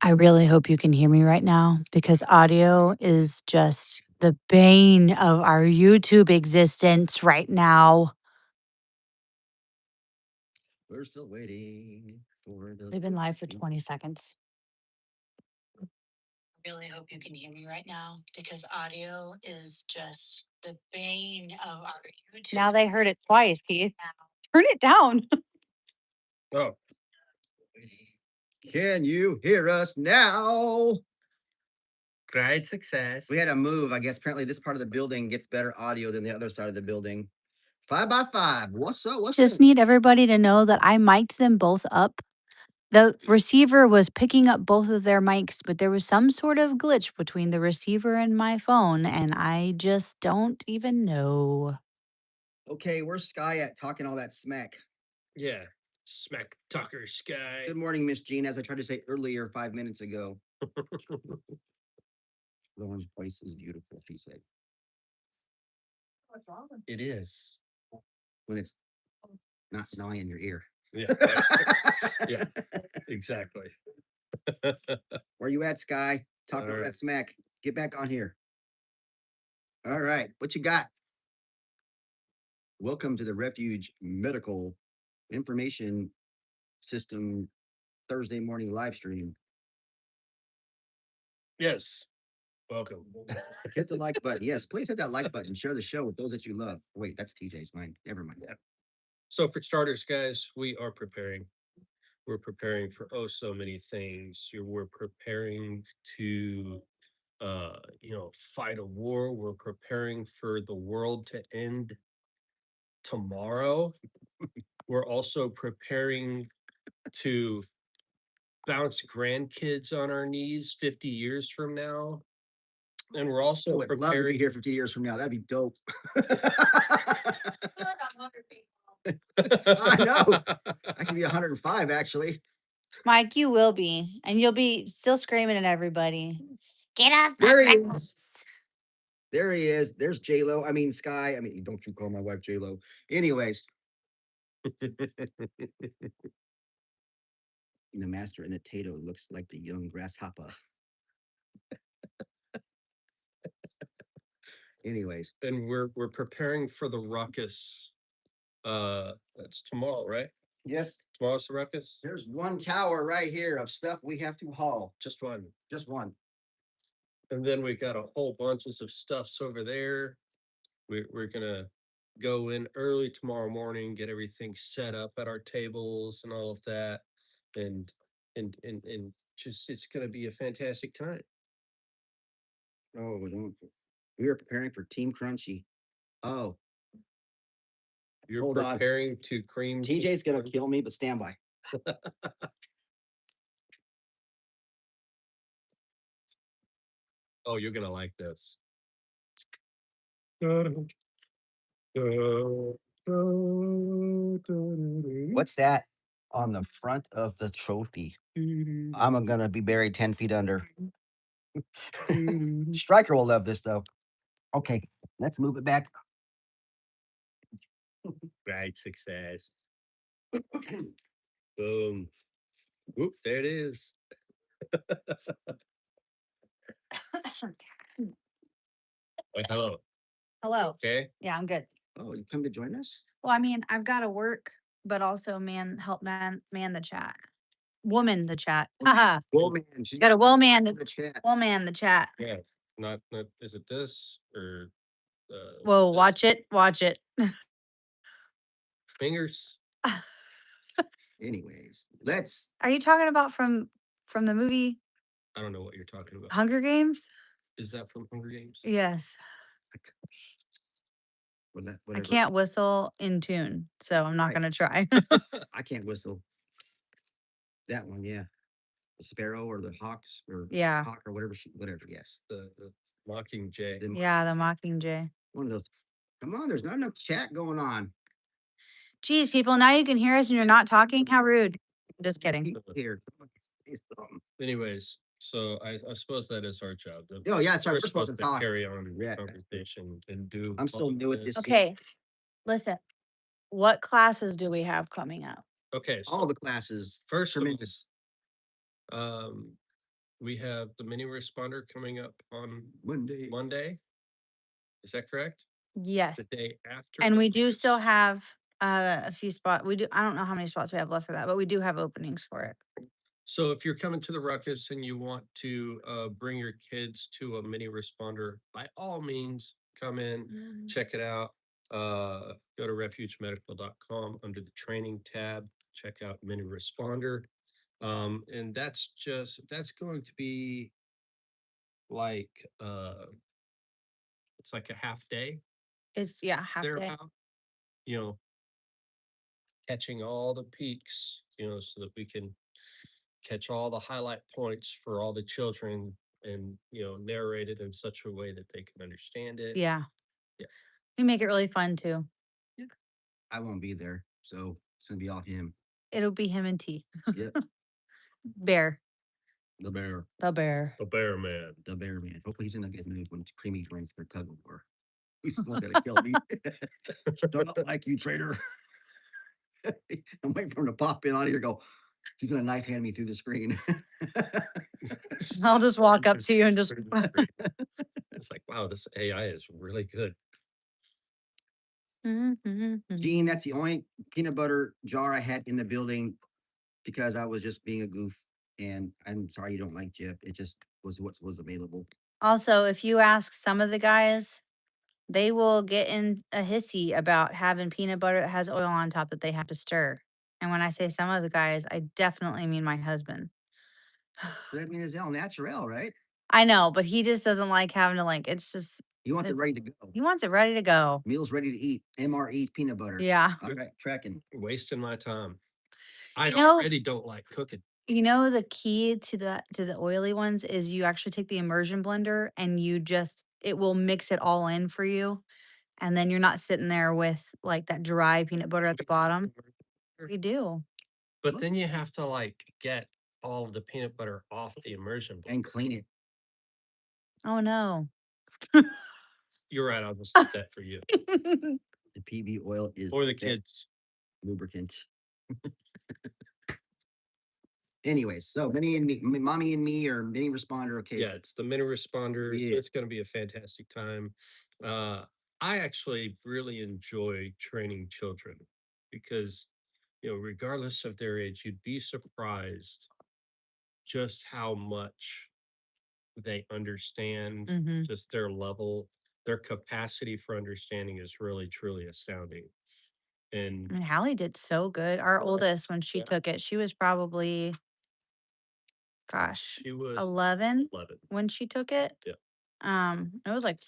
I really hope you can hear me right now because audio is just the bane of our YouTube existence right now. We're still waiting for the. We've been live for 20 seconds. I really hope you can hear me right now because audio is just the bane of our YouTube. Now they heard it twice, Keith. Turn it down. Oh, Can you hear us now? great success. We had to move. I guess apparently this part of the building gets better audio than the other side of the building. 5x5. What's up? What's Just up? need everybody to know that I mic'd them both up. The receiver was picking up both of their mics, but there was some sort of glitch between the receiver and my phone, and I just don't even know. Okay, where's Sky at talking all that smack? Yeah. Smack talker Sky. Good morning, Miss Jean, as I tried to say earlier 5 minutes ago. Lauren's voice is beautiful, she said. What's wrong? It is. When it's not gnawing in your ear. Yeah. Yeah, exactly. Where you at, Sky? Talking all All that right. smack. Get back on here. All right, what you got? Welcome to the Refuge Medical Information System Thursday morning live stream. Yes. Welcome. Hit the like button. Yes, please hit that like button. Share the show with those that you love. Wait, that's TJ's line. Never mind. So for starters, guys, we are preparing. We're preparing for so many things. We're preparing to fight a war. We're preparing for the world to end tomorrow. We're also preparing to bounce grandkids on our knees 50 years from now. And we're I also would love to be preparing. here 50 years from now. That'd be dope. I know. I could be 105 actually. Mike, you will be, and you'll be still screaming at everybody. Get off the There he ground. is. There he is. There's J-Lo. I mean, Sky. I mean, don't you call my wife J-Lo. Anyways, the master and the Tato looks like the young grasshopper. Anyways, And we're preparing for the ruckus. That's tomorrow, right? yes, Tomorrow's the ruckus. there's one tower right here of stuff we have to haul. Just one. Just one. And then we got a whole bunches of stuffs over there. We're gonna go in early tomorrow morning, get everything set up at our tables and all of that, and just it's gonna be a fantastic time. Oh, we are preparing for Team Crunchy. Oh, You're hold on. preparing to cream. TJ's gonna kill me, but stand by. Oh, you're gonna like this. What's that on the front of the trophy? I'm gonna be buried 10 feet under. Striker will love this though. Okay, let's move it back. Right, success. Boom. Whoop, there it is. Wait, hello. Hello. Okay. Yeah, I'm good. Oh, you come to join us? Well, I mean, I've got to work, but also help man the chat. Woman the chat. Haha. Well, man, she's Got to man in the chat. man the chat. Yeah. Not is it this or Whoa, this? watch it. Watch it. Fingers. Anyways, let's. Are you talking about from the movie I don't know what you're talking about. Hunger Games? Is that from Hunger Games? Yes. Whatever. I can't whistle in tune, so I'm not Right. going to try. I can't whistle. That one, yeah. The sparrow or the hawks or Yeah. hawk or whatever. Whatever. Yes. The Mockingjay. Yeah, the Mockingjay. One of those. Come on, there's not enough chat going on. Geez, people, now you can hear us and you're not talking. How rude. Just kidding. Here. Anyways, so I suppose that is our job. Oh, yeah, sorry. We're We're supposed to talk. carry on Yeah. conversation and do. I'm still new at this. Okay. Listen, what classes do we have coming up? Okay. So All the classes. first, Tremendous. We have the mini responder coming up on Monday. Monday. Is that correct? Yes. The day after. And we do Ruckus? still have a few spots. I don't know how many spots we have left for that, but we do have openings for it. So if you're coming to the Ruckus and you want to bring your kids to a mini responder, by all means, come in, check it out. Go to refugemedical.com under the training tab, check out mini responder. And that's going to be like it's like a half day It's half day. thereabout, you know, catching all the peaks, so that we can catch all the highlight points for all the children and, narrate it in such a way that they can understand it. Yeah. Yeah. We make it really fun too. I won't be there, so it's gonna be all him. It'll be him and T. Yep. Bear. The bear. The bear. The bear man. The bear man. Hopefully he's in a good mood when Creamy joins their tug of war. He's still gonna kill me. Don't like you, traitor. I'm waiting for him to pop in on here. Go. He's gonna knife hand me through the screen. I'll just walk up to you and just. It's like, wow, this AI is really good. Gene, that's the only peanut butter jar I had in the building because I was just being a goof. And I'm sorry you don't like Jip. It just was what was available. Also, if you ask some of the guys, they will get in a hissy about having peanut butter that has oil on top that they have to stir. And when I say some of the guys, I definitely mean my husband. But I mean, it's El Natural, right? I know, but he just doesn't like having to it's just He wants it it's ready to go. he wants it ready to go. Meals ready to eat. MRE peanut butter. Yeah. All right, tracking. Wasting my time. I You know- already don't like cooking. You know, the key to the oily ones is you actually take the immersion blender and it will mix it all in for you. And then you're not sitting there with like that dry peanut butter at the bottom. We do. But then you have to like get all of the peanut butter off the immersion blender. And clean it. Oh no. You're right. I'll just leave that for you The PB oil is or the best kids. lubricant. Anyways, so Minnie and me, mommy and me, or mini responder. Okay. Yeah, it's the mini responder. Yeah. It's going to be a fantastic time. I actually really enjoy training children because, regardless of their age, you'd be surprised just how much they understand, Mhm. just their level, their capacity for understanding is really, truly astounding. And And Hallie did so good. Our oldest, when she Yeah. took it, she was probably, she was 11 11. when she took it. Yeah. It was like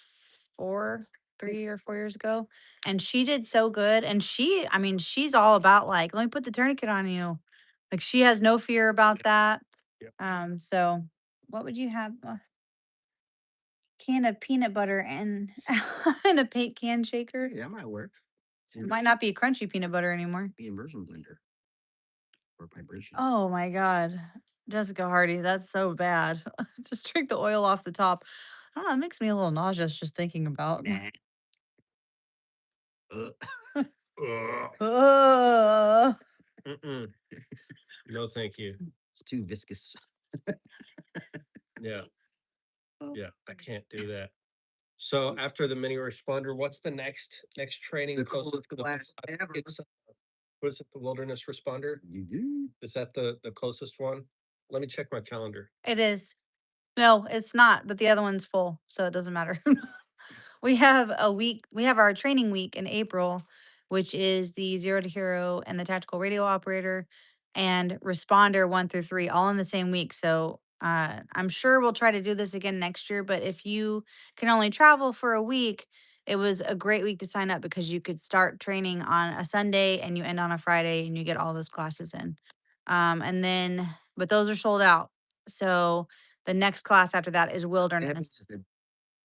3 or 4 years ago. And she did so good. And she's all about like, let me put the tourniquet on you. Like she has no fear about that. Yeah. So what would you have? A can of peanut butter and and a paint can shaker. Yeah, that might work. It might not be crunchy peanut butter anymore. Be immersion blender or vibration. Oh my God. Jessica Hardy, that's so bad. Just drink the oil off the top. I don't know, it makes me a little nauseous just thinking about. Nah. Ugh. Ugh. Ugh. Mm-mm. No, thank you. It's too viscous. Yeah. Oh. Yeah, I can't do that. So after the mini responder, what's the next training? The closest coolest to the class I think ever. it's, was it the wilderness responder? You do. Is that the closest one? Let me check my calendar. It is. No, it's not, but the other one's full, so it doesn't matter. We have our training week in April, which is the 0 to hero and the tactical radio operator and responder 1 through 3 all in the same week. So I'm sure we'll try to do this again next year, but if you can only travel for a week, it was a great week to sign up because you could start training on a Sunday and you end on a Friday and you get all those classes in. But those are sold out. So the next class after that is That wilderness. is the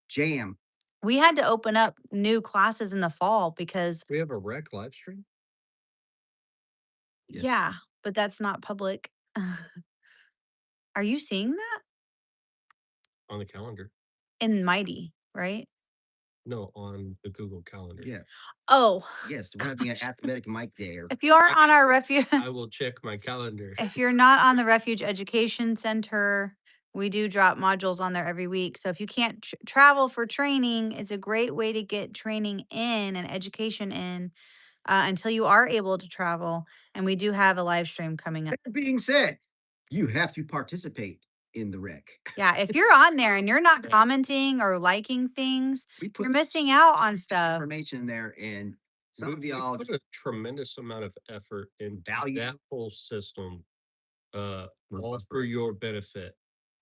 jam. We had to open up new classes in the fall because We have a rec live stream. Yes. yeah, but that's not public. Are you seeing that On the calendar. in Mighty, right? No, on the Google Calendar. Yeah. Oh, Yes. We're having an athletic mic there. if you are on our refuge, I will check my calendar. if you're not on the Refuge Education Center We do drop modules on there every week. So if you can't travel for training, it's a great way to get training in and education in until you are able to travel. And we do have a live stream coming up. That being said, you have to participate in the rec. Yeah, if you're on there and you're not commenting or liking things, We you're put missing out on stuff. information there, and some We of y'all put a tremendous amount of effort in value that whole system, We're all buffering. for your benefit.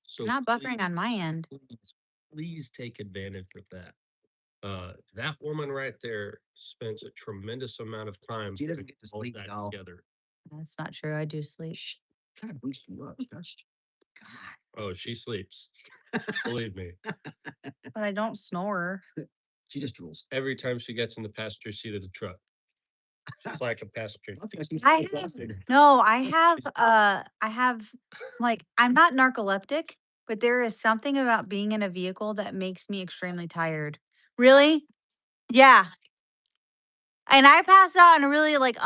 So Not buffering on my end. please take advantage of that. That woman right there spends a tremendous amount of time She doesn't putting get to all sleep, that y'all. together. That's not true. I do sleep. Trying to boost you up. Gosh. God. Oh, she sleeps. Believe me. But I don't snore. She just drools. Every time she gets in the passenger seat of the truck, she's like a passenger. That's how she's I have exhausted. no, I have like I'm not narcoleptic, but there is something about being in a vehicle that makes me extremely tired. Really? Yeah. And I pass out in a really like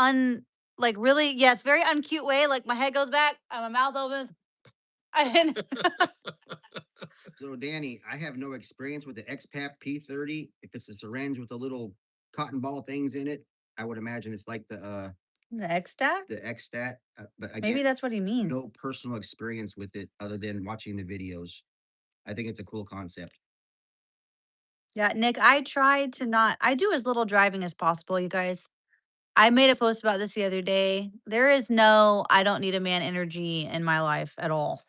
really, yes, very uncute way. Like my head goes back and my mouth opens. And So, Danny, I have no experience with the XPAP P30. If it's a syringe with the little cotton ball things in it, I would imagine it's like the X-Stat? the XStat. But Maybe again, that's what he means. no personal experience with it other than watching the videos. I think it's a cool concept. Yeah, Nick, I try to not I do as little driving as possible, you guys. I made a post about this the other day. There is no I don't need a man energy in my life at all.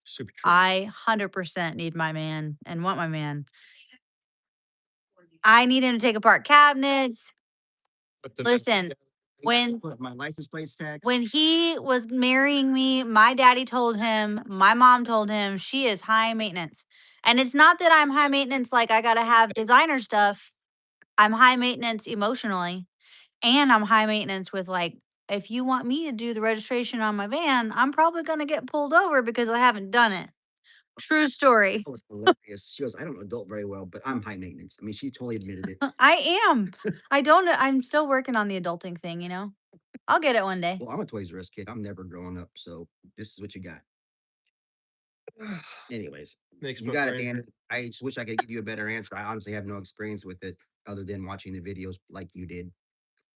Super true. I 100% need my man and want my man. I need him to take apart cabinets. But the Listen, when Put my license plates tag. when he was marrying me, my daddy told him, my mom told him, she is high maintenance. And it's not that I'm high maintenance, like I got to have designer stuff. I'm high maintenance emotionally. And I'm high maintenance with like, if you want me to do the registration on my van, I'm probably going to get pulled over because I haven't done it. True story. That was hilarious. She goes, I don't adult very well, but I'm high maintenance. I mean, she totally admitted it. I am. I don't, I'm still working on the adulting thing, you know? I'll get it one day. Well, I'm a Toys R Us kid. I'm never growing up, so this is what you got. Anyways, Makes you my got it, brain Dan. hurt. I just wish I could give you a better answer. I honestly have no experience with it other than watching the videos like you did.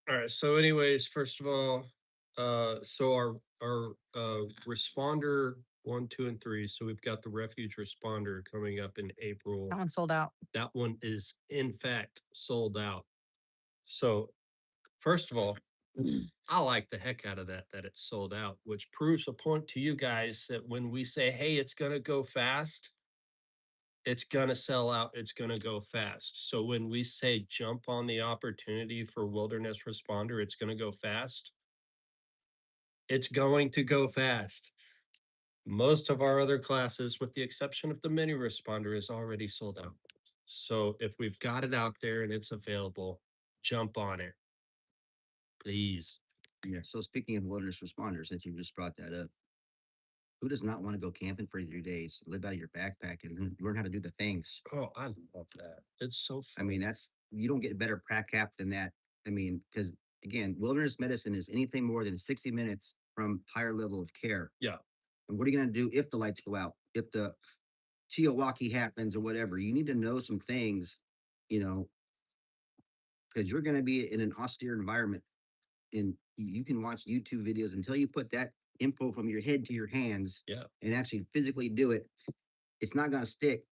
All right. So, anyways, first of all, so our responder 1, 2, and 3. So we've got the refuge responder coming up in April. That one sold out. That one is in fact sold out. So first of all, I like the heck out of that it's sold out, which proves a point to you guys that when we say, hey, it's gonna go fast, it's gonna sell out, it's gonna go fast. So when we say jump on the opportunity for wilderness responder, it's gonna go fast, it's going to go fast. Most of our other classes, with the exception of the mini responder, is already sold out. So if we've got it out there and it's available, jump on it. Please. Yeah. So speaking of wilderness responders, since you just brought that up, who does not want to go camping for 3 days, live out of your backpack, and learn how to do the things? Oh, I love that. It's so I fun. mean, that's you don't get better prac cap than that. I mean, because again, wilderness medicine is anything more than 60 minutes from higher level of care. Yeah. And what are you going to do if the lights go out? If the Teowaki happens or whatever, you need to know some things, you know, because you're going to be in an austere environment and you can watch YouTube videos until you put that info from your head to your hands Yeah. and actually physically do it. It's not going to stick.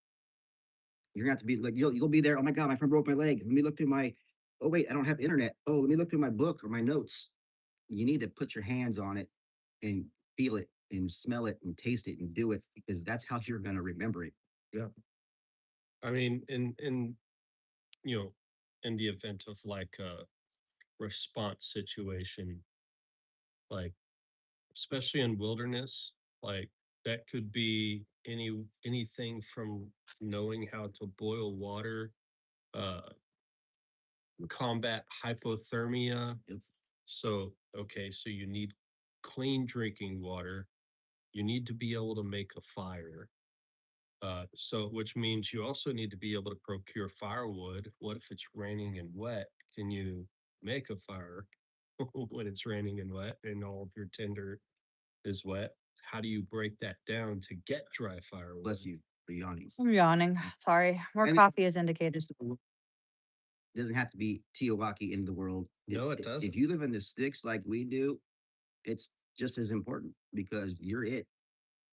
You're going to have to be like, you'll be there. Oh my God, my friend broke my leg. Let me look through my, oh wait, I don't have internet. Oh, let me look through my book or my notes. You need to put your hands on it and feel it and smell it and taste it and do it because that's how you're going to remember it. Yeah. I mean, you know, in the event of like a response situation, like especially in wilderness, like that could be anything from knowing how to boil water, uh combat hypothermia. So, okay, so you need clean drinking water. You need to be able to make a fire. So which means you also need to be able to procure firewood. What if it's raining and wet? Can you make a fire when it's raining and wet and all of your tinder is wet? how do you break that down to get dry fire? Bless you for yawning. I'm yawning. Sorry. More And coffee is indicated. it doesn't have to be Tiowaki in the world. No, it If doesn't. you live in the sticks like we do, it's just as important because you're it.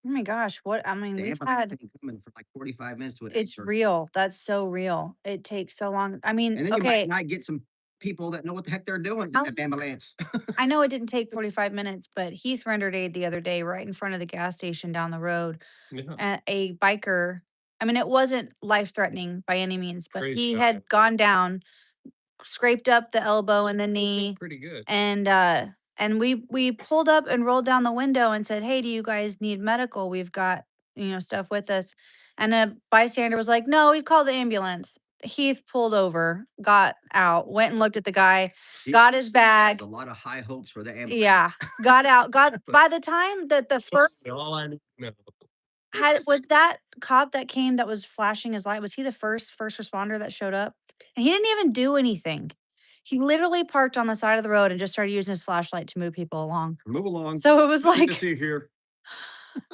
Oh my gosh. What I mean, The we've ambulance had ain't coming for like 45 minutes to an it's hour. real. That's so real. It takes so long. I mean, And then you okay. might get some people that know what the heck they're doing in I'll- that ambulance. I know it didn't take 45 minutes, but Heath rendered aid the other day right in front of the gas station down the road. Yeah. A biker, I mean, it wasn't life threatening by any means, but Praise he God. had gone down, scraped up the elbow and the knee, Pretty good. and we pulled up and rolled down the window and said, "Hey, do you guys need medical? We've got, stuff with us." And a bystander was like, "No, we've called the ambulance." Heath pulled over, got out, went and looked at the guy, got his bag. A lot of high hopes for the ambulance. Yeah, got out. Got by the time that the first All I know. was that cop that came that was flashing his light, was he the first responder that showed up? And he didn't even do anything. He literally parked on the side of the road and just started using his flashlight to move people along. Move along. So it was Nothing to like, see here.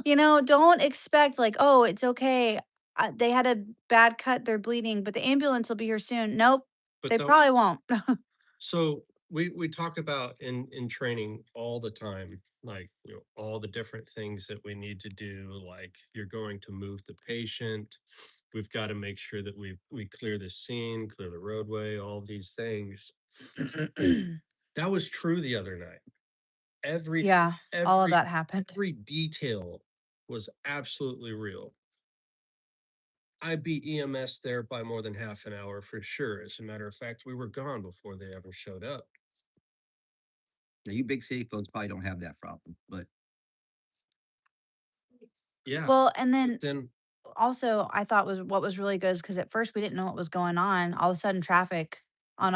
don't expect like, "Oh, it's okay. They had a bad cut, they're bleeding, but the ambulance will be here soon." Nope, But they the probably won't. So we talk about in training all the time, like all the different things that we need to do. Like you're going to move the patient, we've got to make sure that we clear the scene, clear the roadway, all these things. That was true the other night. Every Yeah, all of every that happened. every detail was absolutely real. I beat EMS there by more than half an hour for sure. As a matter of fact, we were gone before they ever showed up. Now, you big city folks probably don't have that problem, but Yeah. Well, and then Then also I thought was what was really good is because at first we didn't know what was going on. All of a sudden traffic on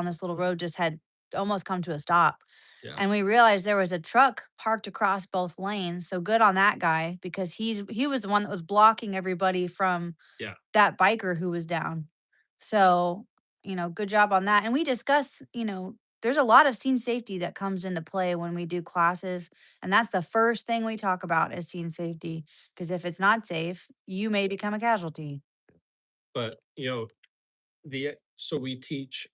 this little road just had almost come to a stop. yeah. And we realized there was a truck parked across both lanes. So good on that guy because he was the one that was blocking everybody from Yeah. that biker who was down. So, good job on that. And we discuss, there's a lot of scene safety that comes into play when we do classes. And that's the first thing we talk about is scene safety. Because if it's not safe, you may become a casualty. But so we teach,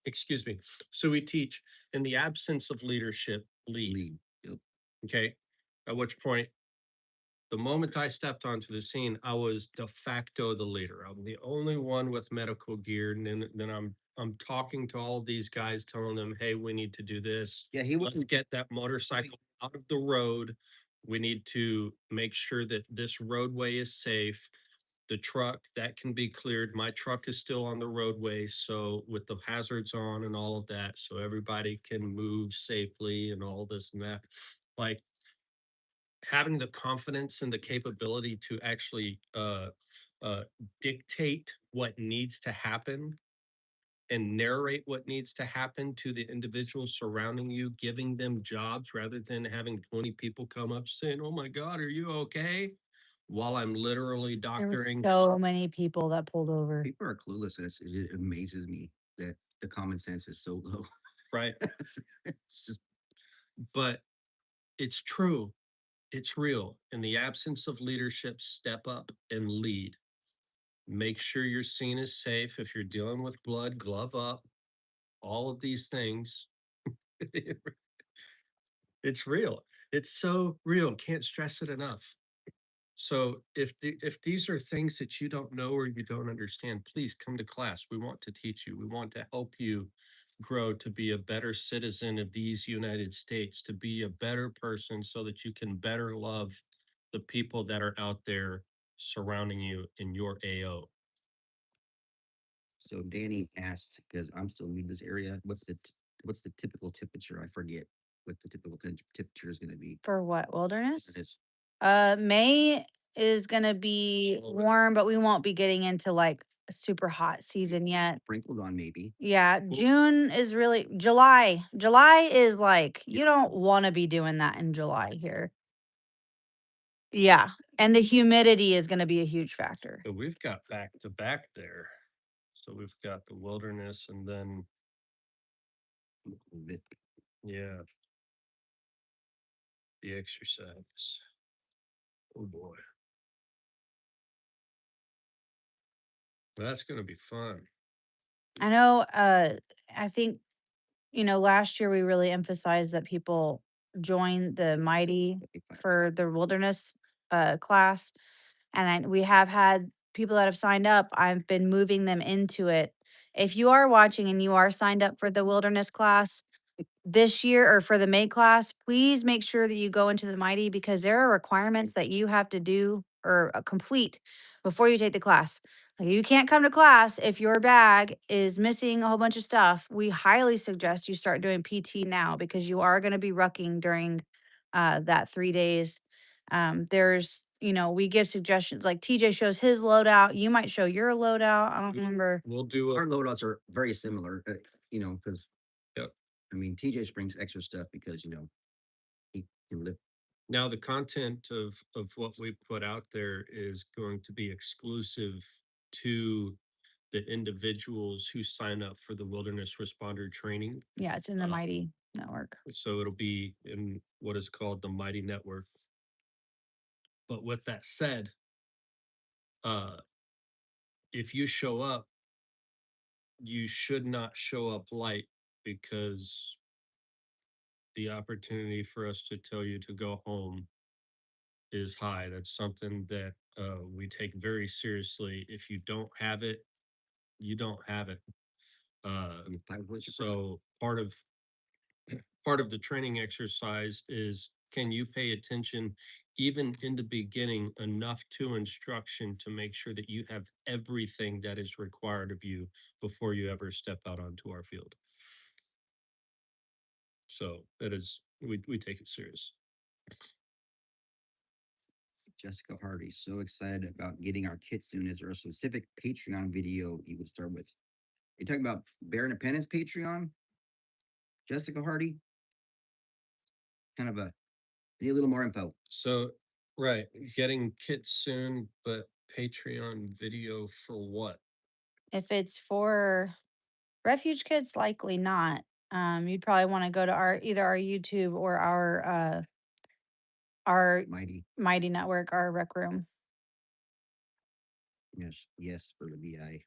excuse me, so we teach in the absence of leadership, lead. lead. Yep. Okay. At which point, the moment I stepped onto the scene, I was de facto the leader. I'm the only one with medical gear. And then I'm talking to all these guys, telling them, hey, we need to do this. Yeah, he Let's wasn't. get that motorcycle out of the road. We need to make sure that this roadway is safe. The truck that can be cleared. My truck is still on the roadway, so with the hazards on and all of that, so everybody can move safely and all this and that. Like having the confidence and the capability to actually uh, dictate what needs to happen and narrate what needs to happen to the individuals surrounding you, giving them jobs rather than having 20 people come up saying, "Oh my God, are you okay?" While I'm literally There were doctoring. so many people that pulled over. People are clueless, and it amazes me that the common sense is so low. Right. It's just But it's true. It's real. In the absence of leadership, step up and lead. Make sure your scene is safe. If you're dealing with blood, glove up, all of these things. It's real. It's so real. Can't stress it enough. So if these are things that you don't know or you don't understand, please come to class. We want to teach you. We want to help you grow to be a better citizen of these United States, to be a better person so that you can better love the people that are out there surrounding you in your AO. so. Danny asked because I'm still new to this area. What's the typical temperature? I forget what the typical temperature is going to be. For what? Wilderness? It's May is gonna be warm, but we won't be getting into like a super hot season yet. sprinkled on maybe. Yeah, June is really July. July is like you don't want to be doing that in July here. Yeah, and the humidity is gonna be a huge factor. So we've got back to back there. So we've got the wilderness and then, Bit- yeah. the exercise. Oh boy. That's gonna be fun. I know, I think, last year we really emphasized that people join the Mighty for the wilderness class. And we have had people that have signed up. I've been moving them into it. If you are watching and you are signed up for the wilderness class, this year or for the May class, please make sure that you go into the Mighty because there are requirements that you have to do or complete before you take the class. Like you can't come to class if your bag is missing a whole bunch of stuff. We highly suggest you start doing PT now because you are going to be rucking during that 3 days. We give suggestions like TJ shows his loadout. You might show your loadout. I don't remember. We'll do Our a loadouts are very similar, because Yep. I mean, TJ brings extra stuff because he can live. Now the content of what we put out there is going to be exclusive to the individuals who sign up for the wilderness responder training. Yeah, it's in the Uh, Mighty network. so it'll be in what is called the Mighty Network. But with that said, uh, if you show up, you should not show up light because the opportunity for us to tell you to go home is high. That's something that we take very seriously. If you don't have it, you don't have it. So part of the training exercise is, can you pay attention even in the beginning enough to instruction to make sure that you have everything that is required of you before you ever step out onto our field? So that is, we take it serious. Jessica Hardy, so excited about getting our kit soon. Is there a specific Patreon video you would start with? You're talking about Bear Independence Patreon? Jessica Hardy? Kind of need a little more info. So, right, getting kits soon, but Patreon video for what? If it's for refuge kids, likely not. You'd probably want to go to either our YouTube or our Mighty. Mighty Network, our rec room. Yes, for the BI.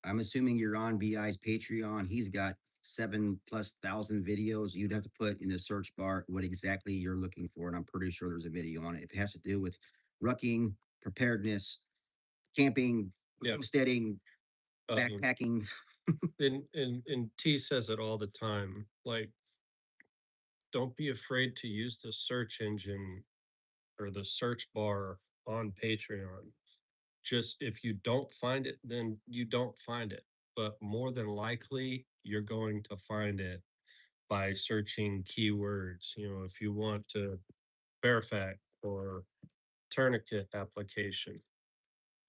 I'm assuming you're on BI's Patreon. He's got 7,000+ videos. You'd have to put in the search bar what exactly you're looking for, and I'm pretty sure there's a video on it. If it has to do with rucking, preparedness, camping, Yeah. homesteading, backpacking. And T says it all the time. Like, don't be afraid to use the search engine or the search bar on Patreon. Just if you don't find it, then you don't find it. But more than likely, you're going to find it by searching keywords. If you want to Fairfax or tourniquet application.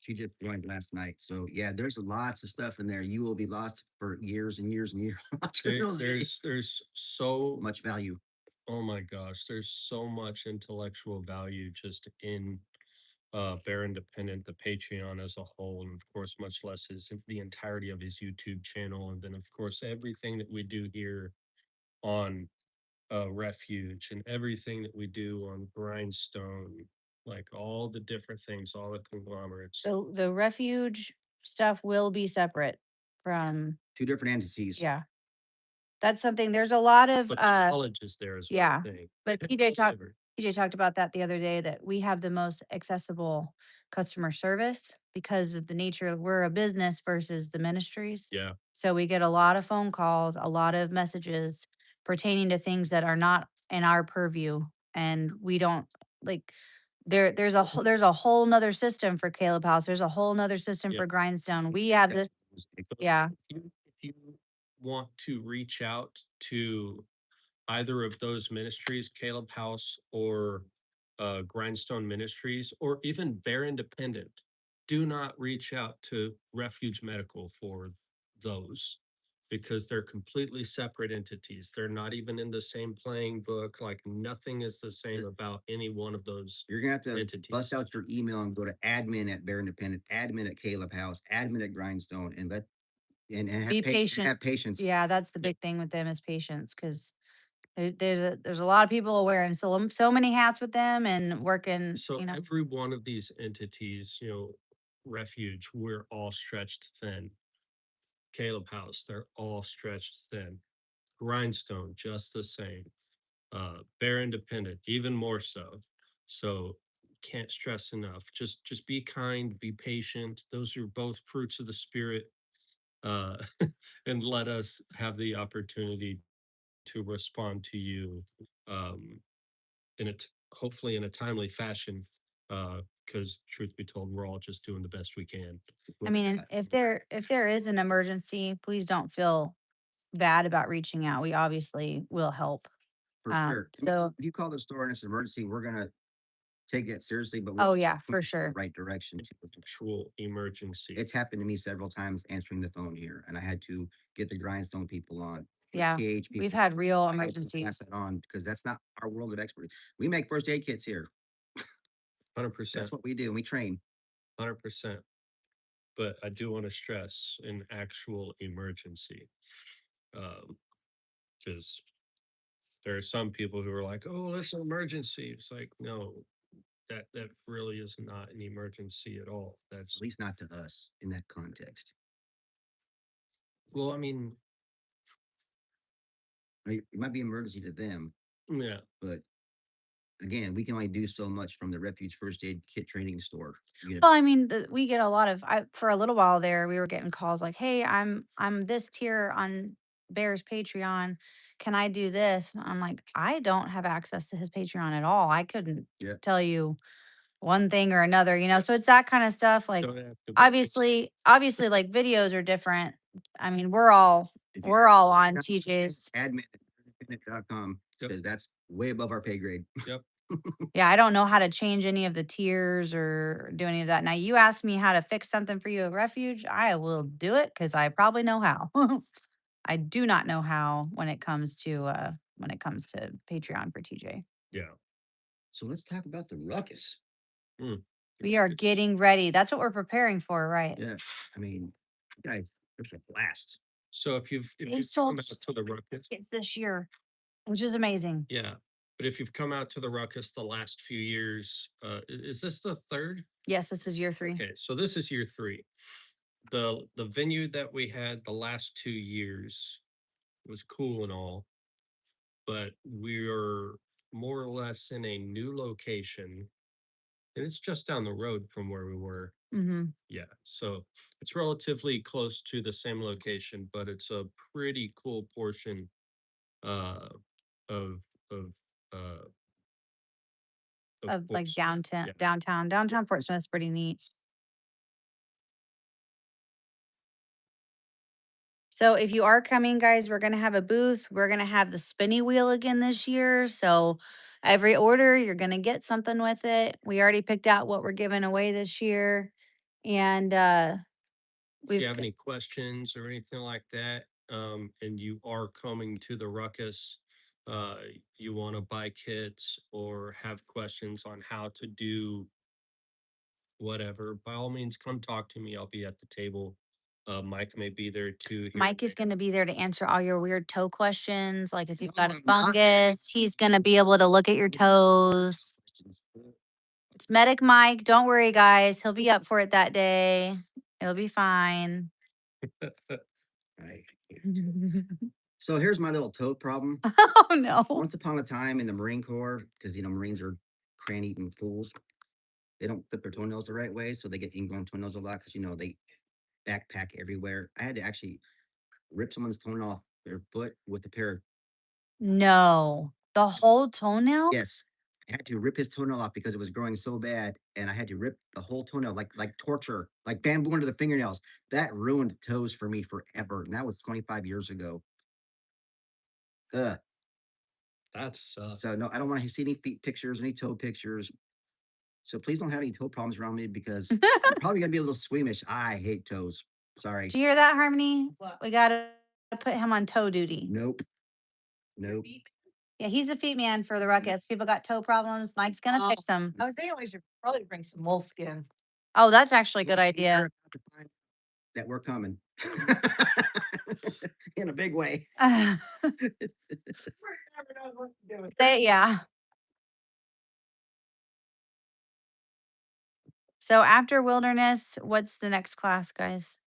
She just joined last night. So yeah, there's lots of stuff in there. You will be lost for years and years and years. There's so much value. Oh my gosh, there's so much intellectual value just in Bear Independent, the Patreon as a whole, and of course, much less the entirety of his YouTube channel, and then of course everything that we do here on Refuge and everything that we do on Grindstone, like all the different things, all the conglomerates. So the refuge stuff will be separate from, Two different entities. yeah. That's something, there's a lot of, But the knowledge is there as well. yeah, but TJ talked about that the other day, that we have the most accessible customer service because of the nature of, we're a business versus the ministries. Yeah. So we get a lot of phone calls, a lot of messages pertaining to things that are not in our purview. And we don't like, there's a whole nother system for Caleb House. There's a whole nother system Yeah. for Grindstone. We have the, yeah. If you want to reach out to either of those ministries, Caleb House or Grindstone Ministries, or even Bear Independent, do not reach out to Refuge Medical for those because they're completely separate entities. They're not even in the same playing book. Like nothing is the same about any one of those. You're gonna have to entities. bust out your email and go to admin at Bear Independent, admin at Caleb House, admin at Grindstone, and have Be patient. Have patience. Yeah, that's the big thing with them is patience, because There's a lot of people wearing so many hats with them and working, So you know. every one of these entities, Refuge, we're all stretched thin. Caleb House, they're all stretched thin. Grindstone, just the same. Bear Independent, even more so. So can't stress enough. Just be kind, be patient. Those are both fruits of the spirit. Uh, and let us have the opportunity to respond to you um, hopefully in a timely fashion. Because truth be told, we're all just doing the best we can. I mean, if there is an emergency, please don't feel bad about reaching out. We obviously will help. For sure. So If you call the store and it's an emergency, we're gonna take that seriously, but we're oh yeah, for pointing in sure. the right direction too. Actual emergency. It's happened to me several times answering the phone here, and I had to get the grindstone people on. Yeah. PH We've people. had real I had to pass emergencies. that on because that's not our world of expertise. We make first aid kits here. 100%. That's what we do. And we train. 100%. But I do want to stress an actual emergency. Because there are some people who are like, oh, it's an emergency. It's like, no, that really is not an emergency at all. That's At least not to us in that context. well, I mean, It might be an emergency to them, yeah. but again, we can only do so much from the Refuge First Aid Kit Training Store. Well, I mean, we get a lot of for a little while there, we were getting calls like, "Hey, I'm this tier on Bear's Patreon. Can I do this?" And I'm like, "I don't have access to his Patreon at all. I couldn't Yeah. tell you one thing or another, you know." So it's that kind of stuff. Like Don't have to. obviously, like videos are different. I mean, we're all If you on TJ's. admin.com, Yep. because that's way above our pay grade. Yep. Yeah, I don't know how to change any of the tiers or do any of that. Now, you ask me how to fix something for you at Refuge, I will do it because I probably know how. I do not know how when it comes to Patreon for TJ. Yeah. So let's talk about the ruckus. Mm. We are getting ready. That's what we're preparing for, right? Yeah. I mean, guys, there's a blast. So if you've They come sold out to the Ruckus, tickets this year, which is amazing. yeah. But if you've come out to the Ruckus the last few years, is this the third? Yes, this is year 3. Okay, so this is year 3. The venue that we had the last 2 years was cool and all, but we're more or less in a new location, and it's just down the road from where we were. Mm-hmm. Yeah, so it's relatively close to the same location, but it's a pretty cool portion uh of of uh Of like course. Yeah. downtown Fort Smith's pretty neat. So if you are coming, guys, we're gonna have a booth. We're gonna have the spinny wheel again this year. So every order, you're gonna get something with it. We already picked out what we're giving away this year. And If you we've have g- any questions or anything like that, and you are coming to the Ruckus, uh, you want to buy kits or have questions on how to do whatever, by all means, come talk to me. I'll be at the table. Mike may be there too. Here. Mike is gonna be there to answer all your weird toe questions. Like if you've got a No, I'm not. fungus, he's gonna be able to look at your toes. It's Medic Mike. Don't worry, guys. He'll be up for it that day. It'll be fine. Right. So here's my little toe problem. Oh no. Once upon a time in the Marine Corps, because Marines are crayon eating fools, they don't clip their toenails the right way, so they get ingrown toenails a lot because they backpack everywhere. I had to actually rip someone's toenail off their foot with a pair of No. The whole toenail? yes. I had to rip his toenail off because it was growing so bad, and I had to rip the whole toenail like torture, like bamboo under the fingernails. That ruined toes for me forever, and that was 25 years ago. Ugh. That's So no, I don't want to see any feet pictures, any toe pictures. So please don't have any toe problems around me because I'm probably gonna be a little squeamish. I hate toes. Sorry. Did you hear that, Harmony? We gotta put him on toe duty. Nope. Nope. Yeah, he's the feet man for the Ruckus. People got toe problems. Mike's gonna fix them. I was thinking we should probably bring some moleskin. Oh, that's actually a good You're idea. about to find that we're coming in a big way. Yeah. So after wilderness, what's the next class, guys?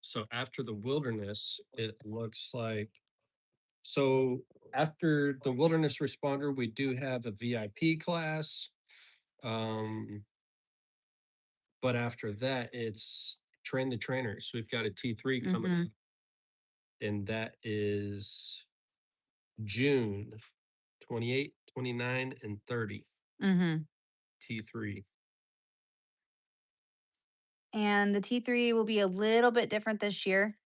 So after the wilderness, it looks like, so after the wilderness responder, we do have a VIP class. But after that, it's train the trainers. We've got a T3 coming Mhm. up, and that is June 28, 29, and 30. Mm-hmm. T3. And the T3 will be a little bit different this year.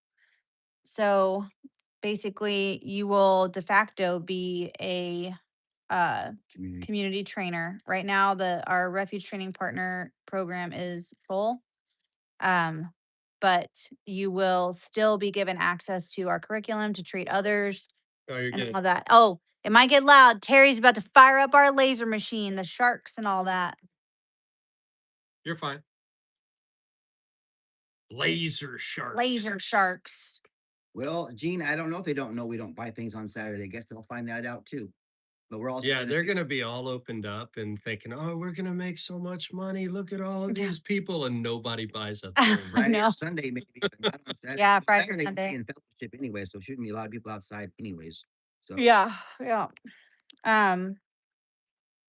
So basically, you will de facto be a Community. community trainer. Right now, our refuge training partner program is full. But you will still be given access to our curriculum to treat others Oh, you're and good. all that. Oh, it might get loud. Terry's about to fire up our laser machine, the sharks and all that. You're fine. Laser sharks. Laser sharks. Well, Gene, I don't know if they don't know we don't buy things on Saturday. I guess they'll find that out too. But we're all Yeah, they're gonna be all opened up and thinking, "Oh, we're gonna make so much money. Look at all of these people," and nobody buys a thing. Friday No. or Sunday, maybe, but not on Saturday. Yeah, Friday or Saturday would be Sunday. in fellowship anyway, so shouldn't be a lot of people outside anyways. So Yeah, yeah. Um,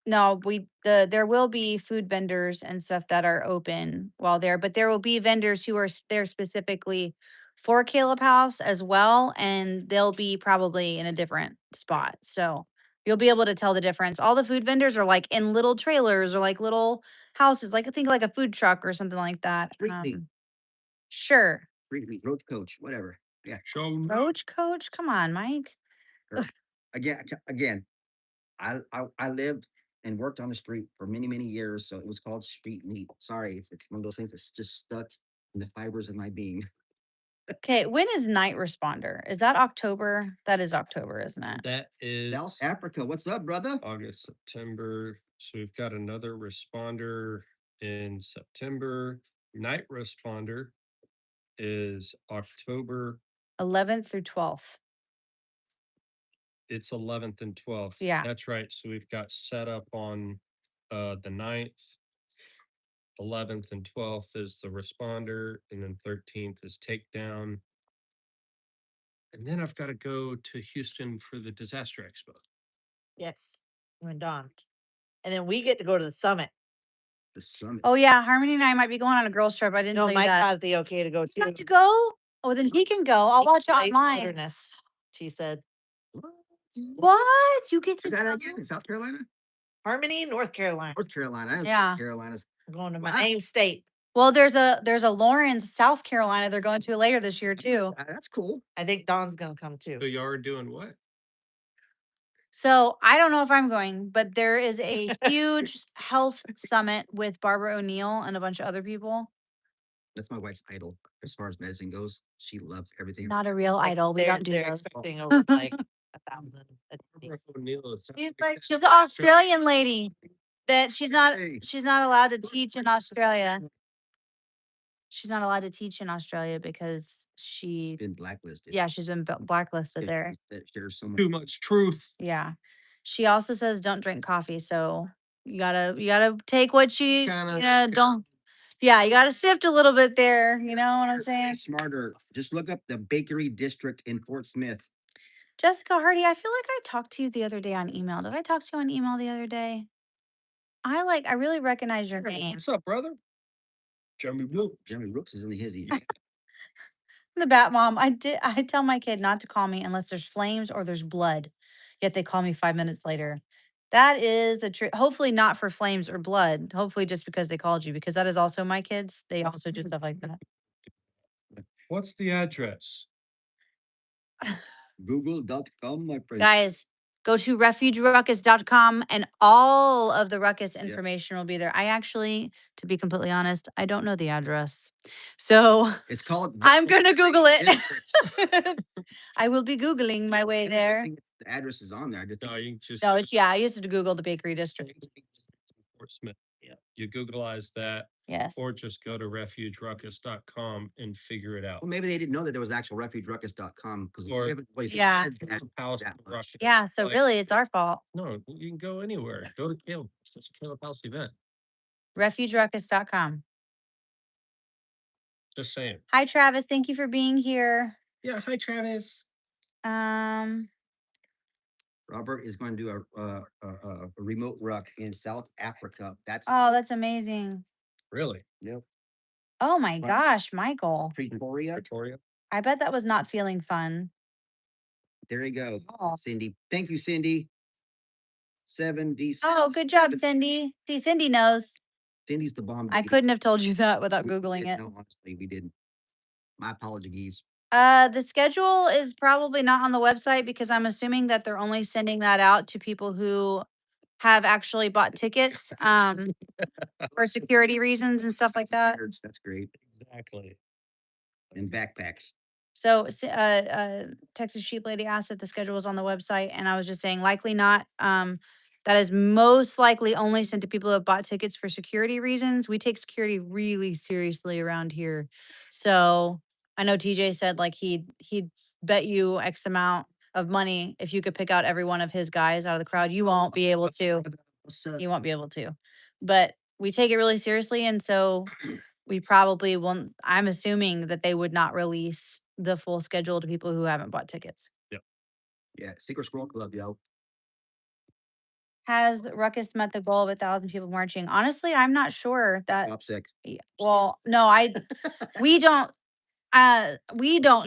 no, there will be food vendors and stuff that are open while there, but there will be vendors who are there specifically for Caleb House as well, and they'll be probably in a different spot. So you'll be able to tell the difference. All the food vendors are like in little trailers or like little houses, like I think like a food truck or something like that. Street meat. Sure. roach coach, whatever. Yeah. Show Roach coach, come on, Mike. Or- again, I lived and worked on the street for many, many years, so it was called street meat. Sorry, it's one of those things that's just stuck in the fibers of my being. Okay, when is night responder? Is that October? That is October, isn't it? that South is Africa, what's up, brother? August, September. So we've got another responder in September. Night responder is October. 11th through 12th. It's 11th and 12th. Yeah. That's right. So we've got set up on the 9th, 11th, and 12th is the responder, and then 13th is takedown. And then I've got to go to Houston for the disaster expo. Yes, you and Dawn. And then we get to go to the summit. The summit. Oh yeah, Harmony and I might be going on a girls trip. I didn't No, tell you Mike that. got the okay to go You too. got to go? Oh, then he can go. I'll watch it Late online. wilderness, she said. What? You get to Is that go? again in South Carolina? Harmony, North Carolina. North Carolina. I know Yeah. North Carolina's. I'm going to my Wow. name state. Well, there's a Lawrence, South Carolina. They're going to later this year too. That's cool. I think Dawn's gonna come too. So y'all are doing what? So I don't know if I'm going, but there is a huge health summit with Barbara O'Neill and a bunch of other people. That's my wife's idol as far as medicine goes. She loves everything. Not a real Like, idol. We they're don't do they're those. expecting over like 1,000 attendees. O'Neill is She's an Australian lady that she's not Hey. allowed to teach in Australia. She's not allowed to teach in Australia because Been blacklisted. she's been blacklisted there. There's so much. too much truth. Yeah. She also says don't drink coffee, so you gotta take what you Kinda- don't. Yeah, you gotta sift a little bit there. You know what I'm saying? Smarter. Just look up the bakery district in Fort Smith. Jessica Hardy, I feel like I talked to you the other day on email. Did I talk to you on email the other day? I really recognize your name. What's up, brother? Jeremy Wilkes. Jeremy Rooks is in the hizzy. The Bat Mom. I tell my kid not to call me unless there's flames or there's blood. Yet they call me 5 minutes later. That is the truth. Hopefully not for flames or blood. Hopefully just because they called you, because that is also my kids. They also do stuff like that. What's the address? Google.com, my friend. Guys, go to refugeruckus.com and all of the Ruckus information will be there. I actually, to be completely honest, I don't know the address. So It's called. I'm going to Google it. District. I will be Googling my way I there. think the address is on there. I just No, you just No, I used to Google the bakery district. Fort Smith. You Googleize that, Yes. or just go to refugeruckus.com and figure it out. Well, maybe they didn't know that there was actual refugeruckus.com because Or- Yeah. House that much. Ruckus. Yeah. So Like- really, it's our fault. No, you can go anywhere. Go to Caleb. It's a Caleb House event. Refugeruckus.com. Just saying. Hi, Travis. Thank you for being here. Yeah. Hi, Travis. Robert is going to do a remote ruck in South Africa. That's Oh, that's amazing. Really? yep. Oh my What? gosh, Michael. Pretoria. Victoria? I bet that was not feeling fun. There you go, Oh. Cindy. Thank you, Cindy. 70. Oh, good job, Cindy. See, Cindy knows. Cindy's the bomb. I baby. couldn't have told you that without We Googling didn't it. know, honestly, we didn't. My apologies. The schedule is probably not on the website because I'm assuming that they're only sending that out to people who have actually bought tickets for security reasons and stuff like that. That's great. Exactly. And backpacks. So, Texas Sheep Lady asked if the schedule was on the website, and I was just saying likely not. That is most likely only sent to people who have bought tickets for security reasons. We take security really seriously around here. So I know TJ said like he'd bet you X amount of money if you could pick out every one of his guys out of the crowd. You won't be able to. You won't be able to. But we take it really seriously, and so we probably won't. I'm assuming that they would not release the full schedule to people who haven't bought tickets. Yeah, Secret Scroll Club, yo. Has Ruckus met the goal of 1,000 people marching? Honestly, I'm not sure that. Top sick. Yeah, well, no, we don't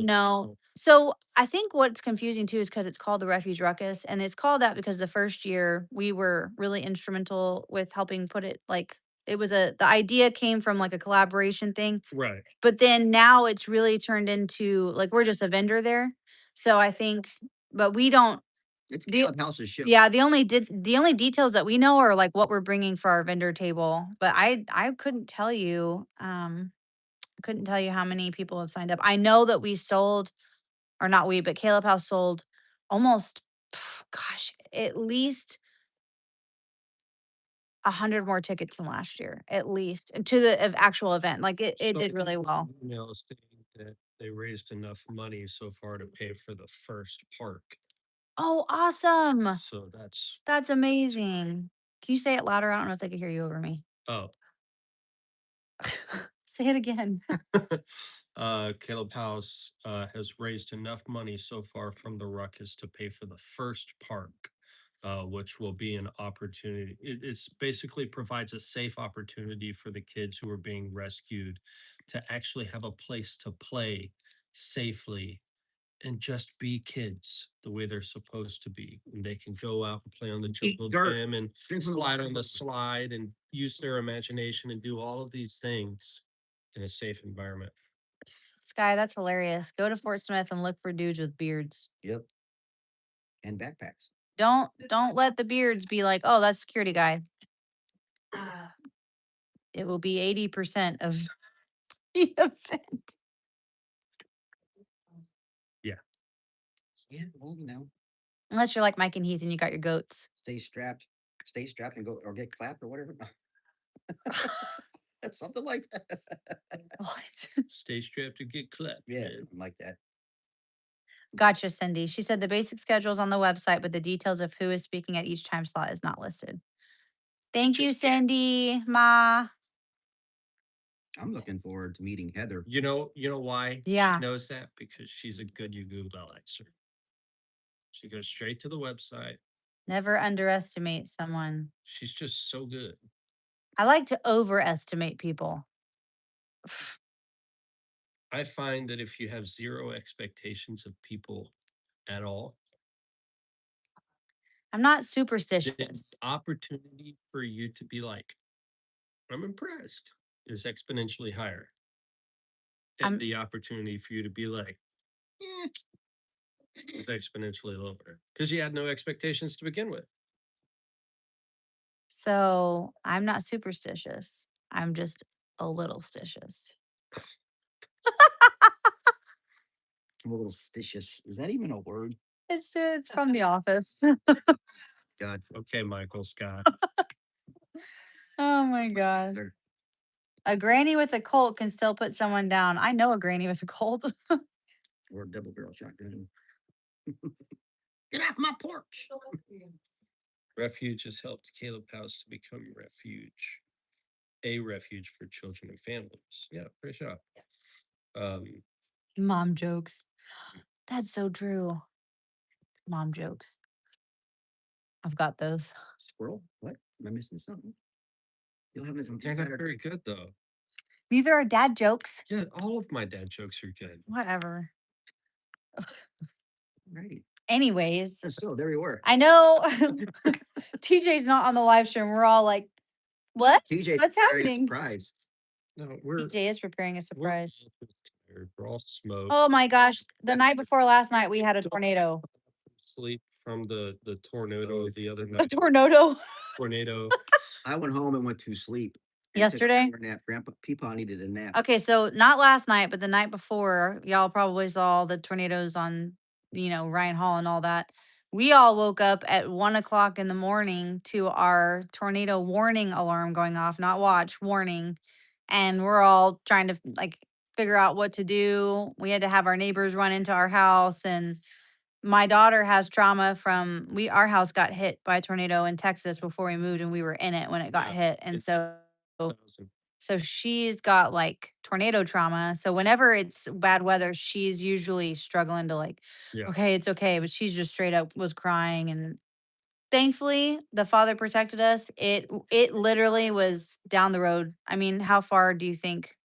know. So I think what's confusing too is because it's called the Refuge Ruckus, and it's called that because the first year we were really instrumental with helping put it like it was the idea came from like a collaboration thing. Right. But then now it's really turned into like we're just a vendor there. So I think, but we don't. It's The- Caleb House's show. Yeah, the only details that we know are like what we're bringing for our vendor table. But I couldn't tell you. Couldn't tell you how many people have signed up. I know that we sold, or not we, but Caleb House sold almost, gosh, at least 100 more tickets than last year, at least to the actual event. Like it So did really well. Email stating that they raised enough money so far to pay for the first park. Oh, awesome. So That's amazing. Can you say it louder? I don't know if they can hear you over me. oh. Say it again. Caleb House has raised enough money so far from the Ruckus to pay for the first park, which will be an opportunity. It's basically provides a safe opportunity for the kids who are being rescued to actually have a place to play safely and just be kids the way they're supposed to be. And they can go out and play on the jungle dirt. gym and Drink from the slide water on the bottle. slide and use their imagination and do all of these things in a safe environment. Sky, that's hilarious. Go to Fort Smith and look for dudes with beards. Yep. And backpacks. Don't let the beards be like, oh, that's security guy. It will be 80% of the event. Yeah, well, Unless you're like Mike and Heath and you got your goats. stay strapped and go or get clapped or whatever. Something like that. What? Stay strapped to get clapped. Yeah, man. something like that. Gotcha, Cindy. She said the basic schedule is on the website, but the details of who is speaking at each time slot is not listed. Thank you, Cindy. Ma. I'm looking forward to meeting Heather. You know why Yeah. she knows that? Because she's a good Googleizer. She goes straight to the website. Never underestimate someone. She's just so good. I like to overestimate people. I find that if you have zero expectations of people at all, I'm not the superstitious. opportunity for you to be like, I'm impressed, is exponentially higher. And I'm- the opportunity for you to be like, is exponentially lower because you had no expectations to begin with. So I'm not superstitious. I'm just a little stitious. I'm a little stitious. Is that even a word? It's from The Office. God. Okay, Michael Scott. Oh my gosh. There. A granny with a colt can still put someone down. I know a granny with a colt. Or a double barrel shotgun. Get off my porch. Refuge has helped Caleb House to become a refuge for children and families. Yeah, great job. Mom jokes. That's so true. Mom jokes. I've got those. Squirrel? What? Am I missing something? You'll have this on They're not very good though. These are dad jokes. Yeah, all of my dad jokes are good. Whatever. Right. Anyways, So there you were. I know TJ's not on the live stream. We're all like, what? TJ, What's very happening? surprised. No, we're TJ is preparing a surprise. tired. We're all smoked. Oh my gosh. The night before last night, we had a tornado. Sleep from the tornado the other A night. tornado Tornado. I went home and went to sleep. and took a yesterday. power Nap. Grandpa Peepaw needed a nap. Okay, so not last night, but the night before, y'all probably saw the tornadoes on, Ryan Hall and all that. We all woke up at 1 o'clock in the morning to our tornado warning alarm going off, not watch, warning. And we're all trying to figure out what to do. We had to have our neighbors run into our house, and my daughter has trauma from our house got hit by a tornado in Texas before we moved, and we were in it when it got hit. And so she's got tornado trauma. So whenever it's bad weather, she's usually struggling to okay, it's okay. But she's just straight up was crying. And thankfully the father protected us. It literally was down the road. I mean, how far do you think?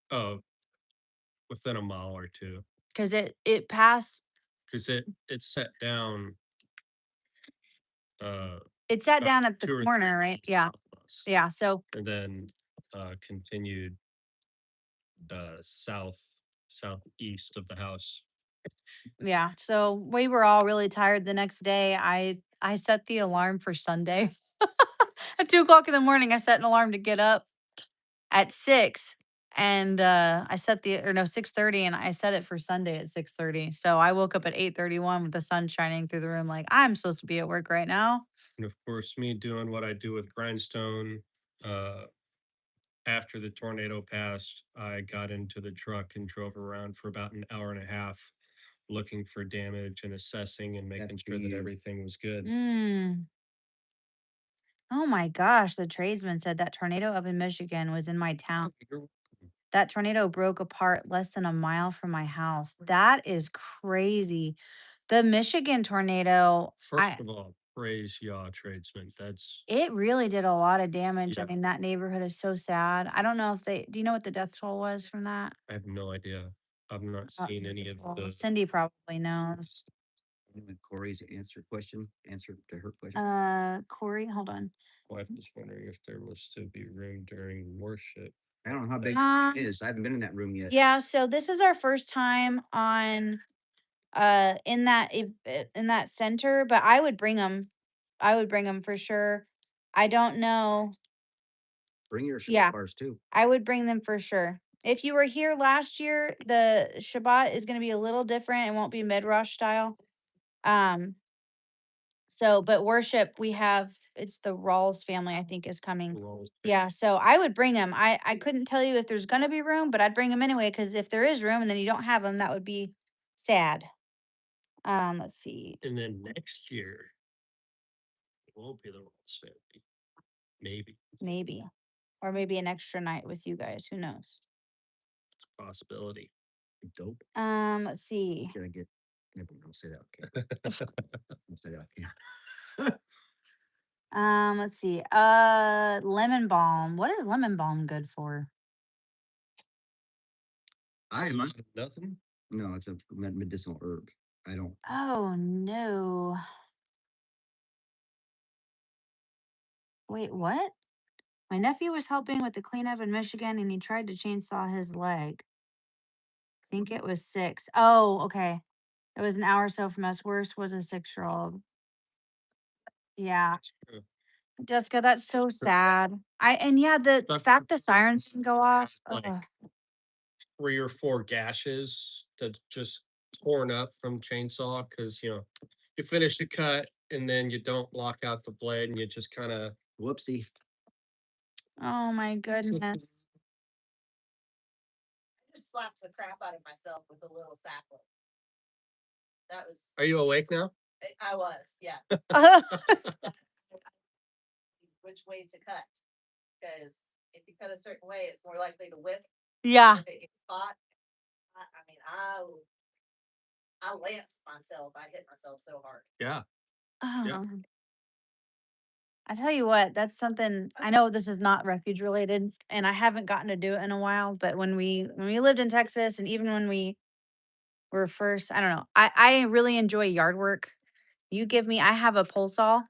Oh, within a mile or two. Because it passed. Because it set down. It sat down at the corner, right? Yeah. Yeah. So and then continued southeast of the house. yeah. So we were all really tired the next day. I set the alarm for Sunday. At 2 o'clock in the morning, I set an alarm to get up at 6. And I set 6:30, and I set it for Sunday at 6:30. So I woke up at 8:31 with the sun shining through the room, like I'm supposed to be at work right now. And of course, me doing what I do with Grindstone. After the tornado passed, I got into the truck and drove around for about an hour and a half, looking for damage and assessing and making sure that everything was good. Oh my gosh, the tradesman said that tornado up in Michigan was in my town. That tornado broke apart less than a mile from my house. That is crazy. The Michigan tornado, First of all, praise y'all, tradesmen. it really did a lot of damage. I Yeah. mean, that neighborhood is so sad. I don't know if do you know what the death toll was from that? I have no idea. I've not seen any of the. Cindy probably knows. Corey's answer to her question. Corey, hold on. Wife was wondering if there was still be room during worship. I don't know how big it is. I haven't been in that room yet. Yeah, so this is our first time on in that center, but I would bring them. I would bring them for sure. I don't know. Bring your Yeah. bars too. I would bring them for sure. If you were here last year, the Shabbat is going to be a little different. It won't be mid-rush style. So, but worship, it's the Rawls family, I think, is coming. Yeah. So I would bring them. I couldn't tell you if there's going to be room, but I'd bring them anyway. Cause if there is room and then you don't have them, that would be sad. Let's see. And then next year, it won't be the Rolls family. Maybe, or maybe an extra night with you guys. Who knows? It's a possibility. Dope. Let's see. Can I get? Never mind, I'll say that. Okay. I'll say that. Yeah. Let's see. Lemon balm. What is lemon balm good for? Nothing. No, it's a medicinal herb. I don't. Oh no. Wait, what? My nephew was helping with the cleanup in Michigan, and he tried to chainsaw his leg. I think it was 6. Oh, okay. It was an hour or so from us. Worst was a 6-year-old. Yeah. Jessica, that's so sad. The fact the sirens didn't go off. Ugh. 3 or 4 gashes that just torn up from chainsaw because you finish the cut and then you don't lock out the blade and you just kind of Whoopsie. Oh my goodness. I just slapped the crap out of myself with a little sapling. That was. Are you awake now? I was, yeah. Which way to cut? Because if you cut a certain way, it's more likely to whip. Yeah. If it gets hot, I mean, I lanced myself. I hit myself so hard. Yeah. Oh. I tell you what, that's something I know this is not refuge related and I haven't gotten to do it in a while, but when we lived in Texas and even when we were first, I don't know. I really enjoy yard work. I have a pole saw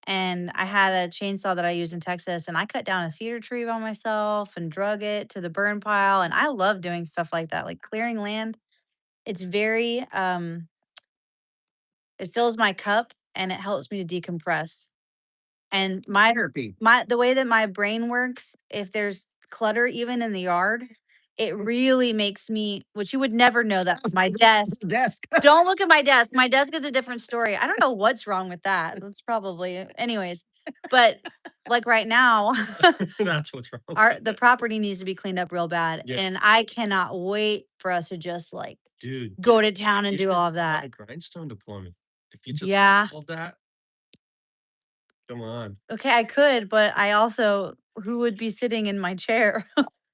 and I had a chainsaw that I used in Texas and I cut down a cedar tree by myself and drug it to the burn pile and I love doing stuff like that, like clearing land. It's very it fills my cup and it helps me to decompress. And Therapy. the way that my brain works, if there's clutter even in the yard, it really makes me, which you would never know that was my desk. Desk. Don't look at my desk. My desk is a different story. I don't know what's wrong with that. That's probably anyways. But like right now, That's what's wrong. the property needs to be cleaned up real bad. Yeah. And I cannot wait for us to just like Dude, go to town and you do should all of buy that. grindstone deployment. If you just Yeah. all that, come on. Okay, I could, but I also who would be sitting in my chair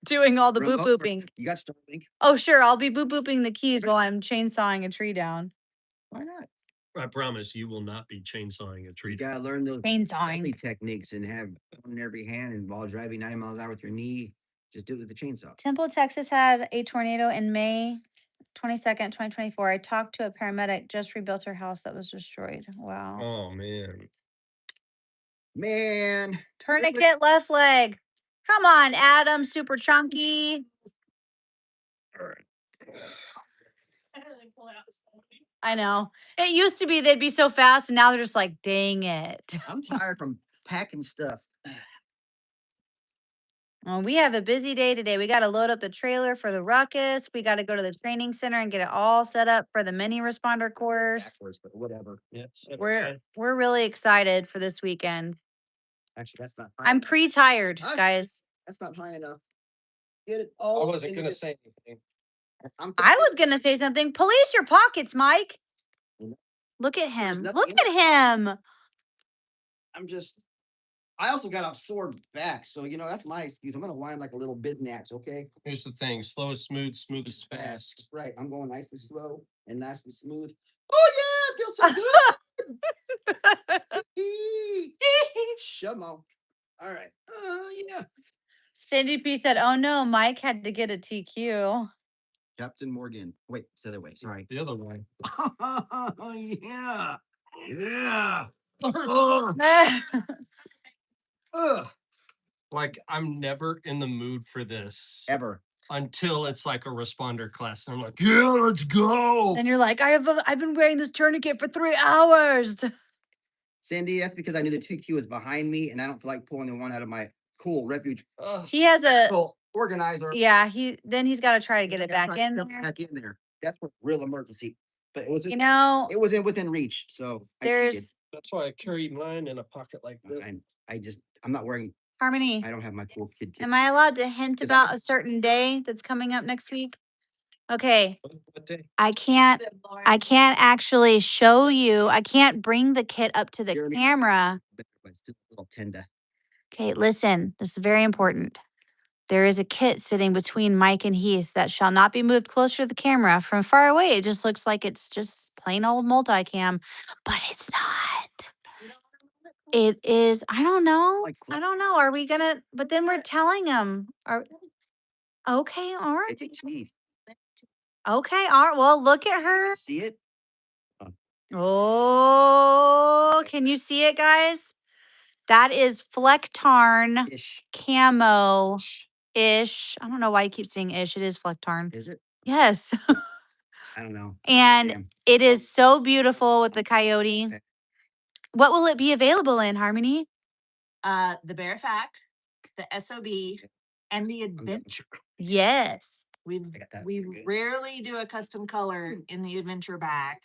doing all the boop Remote or- booping. You got Starlink? Oh, sure, I'll be boop booping the keys while I'm chainsawing a tree down. Why not? I promise you will not be chainsawing a tree. You gotta learn those Chainsawing. deadly techniques and have one in every hand and while driving 90 miles an hour with your knee, just do it with the chainsaw. Temple, Texas had a tornado in May 22nd, 2024. I talked to a paramedic, just rebuilt her house that was destroyed. Wow. Oh man. Man. Tourniquet left leg. Come on, Adam, super chunky. All right. I know. It used to be they'd be so fast, and now they're just like, dang it. I'm tired from packing stuff. Well, we have a busy day today. We got to load up the trailer for the Ruckus. We got to go to the training center and get it all set up for the mini responder course. Backwards, but whatever. Yes. We're really excited for this weekend. Actually, that's not high I'm enough. pre-tired, Huh? Guys. That's not high enough. Get it I all. wasn't into gonna the- say anything. I was gonna say something. Police your pockets, Mike. Mm. Look at There's him. nothing Look in at him. I also got a sore back, so that's my excuse. I'm gonna whine like a little biznatch, okay? Here's the thing: slow is smooth, smooth is fast. That's right. I'm going nice and slow and nice and smooth. Oh yeah, it feels so good. Shamo. All right. Yeah. Cindy P said, "Oh no, Mike had to get a TQ." Captain Morgan. Wait, it's the other way. Sorry. The other way. Oh yeah. Yeah. Ugh. Like I'm never in the mood for this Ever. until it's like a responder class, and I'm like, yeah, let's go. And you're like, I've been wearing this tourniquet for 3 hours. Cindy, that's because I knew the 2Q was behind me and I don't feel like pulling the one out of my cool refuge. He has a Cool organizer. yeah. He's got to try to get it back in there. Back in there. That's for real emergency. But it was just, You know, it was within reach. So there's That's why I carry mine in a pocket like this. I'm not wearing. Harmony. I don't have my cool kid. Am I allowed to hint Is about a certain day that's coming up next week? Okay. What day? I can't actually show you. I can't bring the kit up to the Jeremy. camera. But still a little tender. Okay, listen. This is very important. There is a kit sitting between Mike and Heath that shall not be moved closer to the camera. From far away, it just looks like it's just plain old multicam, but it's not. It is. I don't know. Like I don't know. Are we gonna? But then we're telling them. Okay. All right. It's teeth. Okay. All right. Well, look at her. See it? Oh, can you see it, guys? That is Flecktarn Ish. camo ish. I don't know why you keep saying ish. It is Flecktarn. Is it? Yes. I don't know. And Damn. it is so beautiful with the coyote. Okay. What will it be available in, Harmony? The Bear Fac, the SOB, and the Adventure. Yes. We I got that. we Good. rarely do a custom color in the Adventure bag.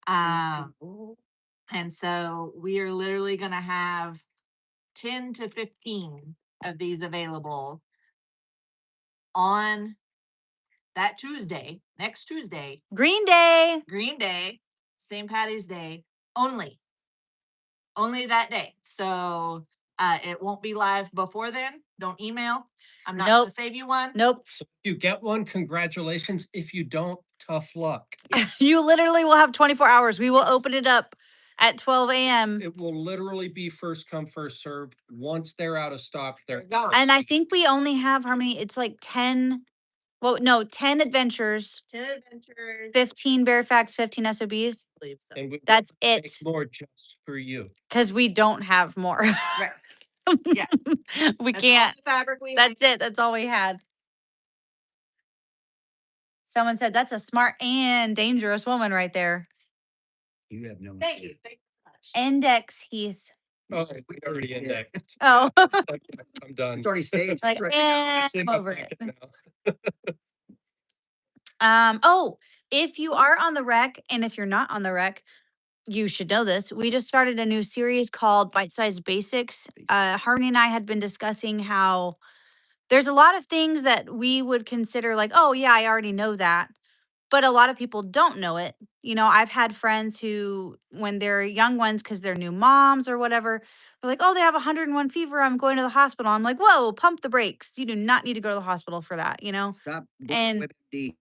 And so we are literally gonna have 10 to 15 of these available on that Tuesday, next Tuesday, Green Day. Green Day, St. Patty's Day only. Only that day. So it won't be live before then. Don't email. I'm not Nope. gonna save you one. Nope. So if you get one, congratulations. If you don't, tough luck. You literally will have 24 hours. We will Yes. open it up at 12 a.m. It will literally be first come, first served. Once they're out of stock, they're Gone. And I think we only have how many? It's like 10. Well, no, 10 adventures, 10 adventures. 15 bear facts, 15 SOBs. Believe so. and we will That's make it. more just for you. Because we don't have more. Right. Yeah. We That's all can't. the fabric we That's have. it. That's all we had. Someone said that's a smart and dangerous woman right there. You have no. Thank idea. you. Thank you so much. Index Heath. Oh, we already Yeah. indexed. Oh, Okay, I'm done. It's already staged. like, Right. It's in I'm my over it. pocket now. Oh, if you are on the rec and if you're not on the rec, you should know this. We just started a new series called Byte-size Basics. Harmony and I had been discussing how there's a lot of things that we would consider like, oh yeah, I already know that. But a lot of people don't know it. You know, I've had friends who, when they're young ones, because they're new moms or whatever, they're like, oh, they have 101 fever. I'm going to the hospital. I'm like, whoa, pump the brakes. You do not need to go to the hospital for that, you know? Stop. And WebMD.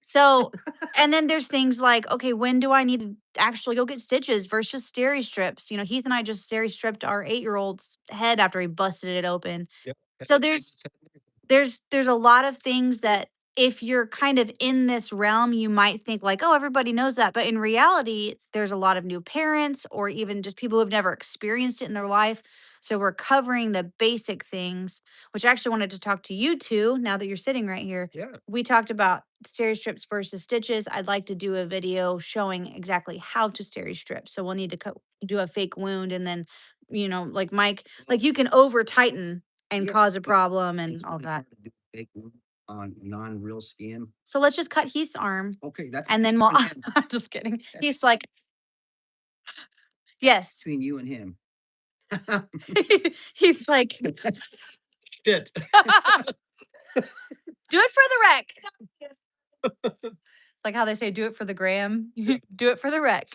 so, and then there's things like, okay, when do I need to actually go get stitches versus steri strips? You know, Heath and I just steri stripped our 8-year-old's head after he busted it open. Yep. So there's a lot of things that if you're kind of in this realm, you might think like, oh, everybody knows that. But in reality, there's a lot of new parents or even just people who've never experienced it in their life. So we're covering the basic things, which I actually wanted to talk to you two now that you're sitting right here. Yeah. We talked about steri strips versus stitches. I'd like to do a video showing exactly how to steri strip. So we'll need to do a fake wound and then, you know, like Mike, like you can over tighten and Yeah, cause a but problem and It's all really that. hard to do fake wound on non-real skin. So let's just cut Heath's arm Okay, that's and then between we'll, you and him. I'm just kidding. That's He's like, yes. between you and him. He's like, Shit. do it for the rec. It's like how they say, do it for the gram. Do it for the rec.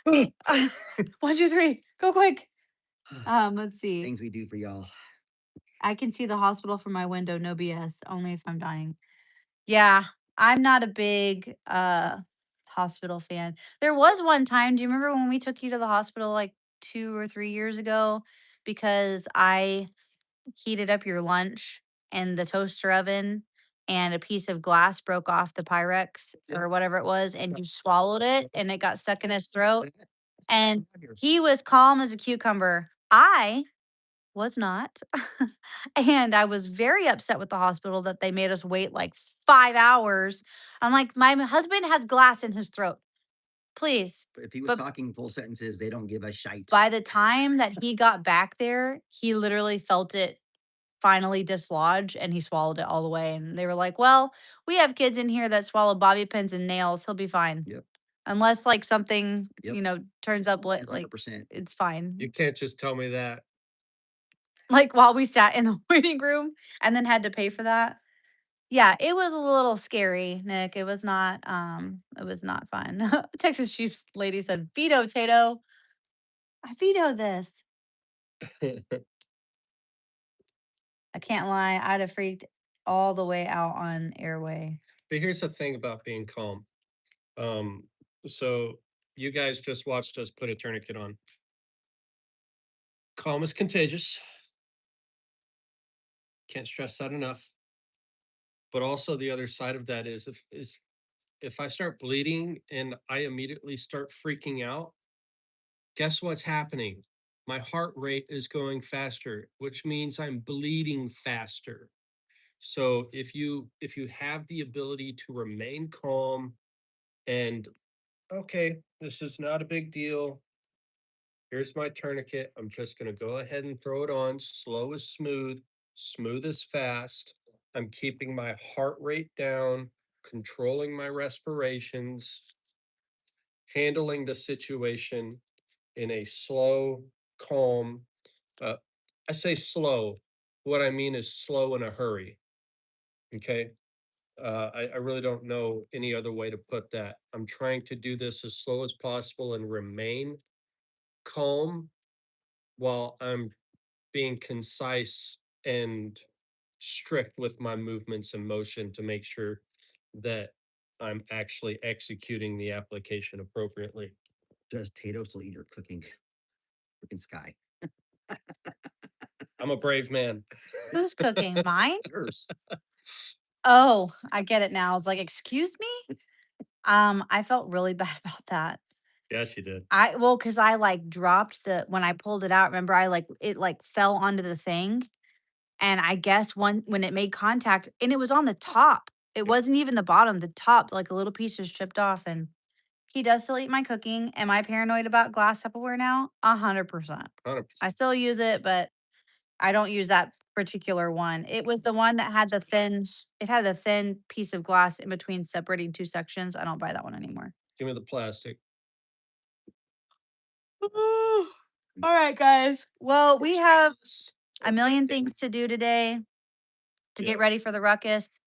1, 2, 3, go quick. Let's see. Things we do for y'all. I can see the hospital from my window, no BS, only if I'm dying. Yeah, I'm not a big hospital fan. There was one time, do you remember when we took you to the hospital like 2 or 3 years ago because I heated up your lunch in the toaster oven and a piece of glass broke off the Pyrex Yeah. or whatever it was and you swallowed it and it got stuck in his throat That's and here. he was calm as a cucumber. I was not. And I was very upset with the hospital that they made us wait like 5 hours. I'm like, my husband has glass in his throat. Please. But if he was But talking full sentences, they don't give a shite. by the time that he got back there, he literally felt it finally dislodge and he swallowed it all the way. And they were like, well, we have kids in here that swallow bobby pins and nails. He'll be fine. Yep. Unless like something, Yep. you know, turns up like 100%. it's fine. You can't just tell me that. Like while we sat in the waiting room and then had to pay for that. Yeah, it was a little scary, Nick. It was not fun. Texas Chiefs lady said, veto Tato. I veto this. I can't lie. I'd have freaked all the way out on airway. But here's the thing about being calm. So you guys just watched us put a tourniquet on. Calm is contagious. Can't stress that enough. But also the other side of that is if I start bleeding and I immediately start freaking out, guess what's happening? My heart rate is going faster, which means I'm bleeding faster. So if you have the ability to remain calm and okay, this is not a big deal. Here's my tourniquet. I'm just going to go ahead and throw it on. Slow is smooth, smooth is fast. I'm keeping my heart rate down, controlling my respirations, handling the situation in a slow, calm, I say slow. what I mean is slow in a hurry. Okay. I really don't know any other way to put that. I'm trying to do this as slow as possible and remain calm while I'm being concise and strict with my movements and motion to make sure that I'm actually executing the application appropriately. Does Tato still eat your cooking sky? I'm a brave man. Who's cooking? Mine? Yours. Oh, I get it now. I was like, excuse me? I felt really bad about that. Yes, you did. Because I like dropped when I pulled it out, remember it like fell onto the thing. And I guess when it made contact, and it was on the top. It Yeah. wasn't even the bottom, the top, like a little piece just chipped off. And he does still eat my cooking. Am I paranoid about glass Tupperware now? 100%. 100%. I still use it, but I don't use that particular one. It was the one that had it had a thin piece of glass in between separating two sections. I don't buy that one anymore. Give me the plastic. All right, guys. Well, we have a million things to do today to get Yeah. ready for the ruckus.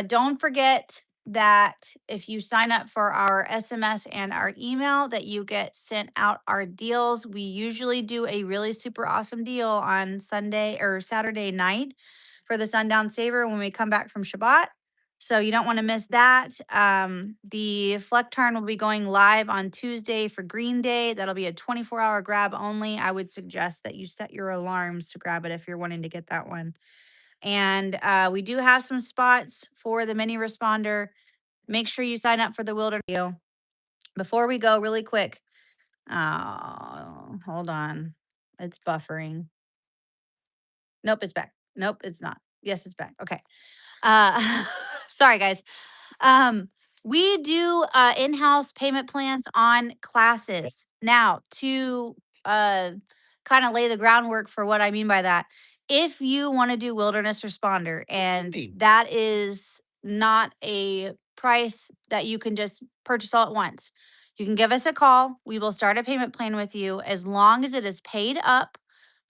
Don't forget that if you sign up for our SMS and our email, that you get sent out our deals. We usually do a really super awesome deal on Sunday or Saturday night for the sundown saver when we come back from Shabbat. So you don't want to miss that. The Flectarn will be going live on Tuesday for Green Day. That'll be a 24-hour grab only. I would suggest that you set your alarms to grab it if you're wanting to get that one. And we do have some spots for the mini responder. Make sure you sign up for the wilderness deal. Before we go, really quick. Oh, hold on. It's buffering. Nope, it's back. Nope, it's not. Yes, it's back. Okay. Sorry, guys. Um, we do in-house payment plans on classes. Now, to kind of lay the groundwork for what I mean by that, if you want to do wilderness responder and that is not a price that you can just purchase all at once, you can give us a call. We will start a payment plan with you as long as it is paid up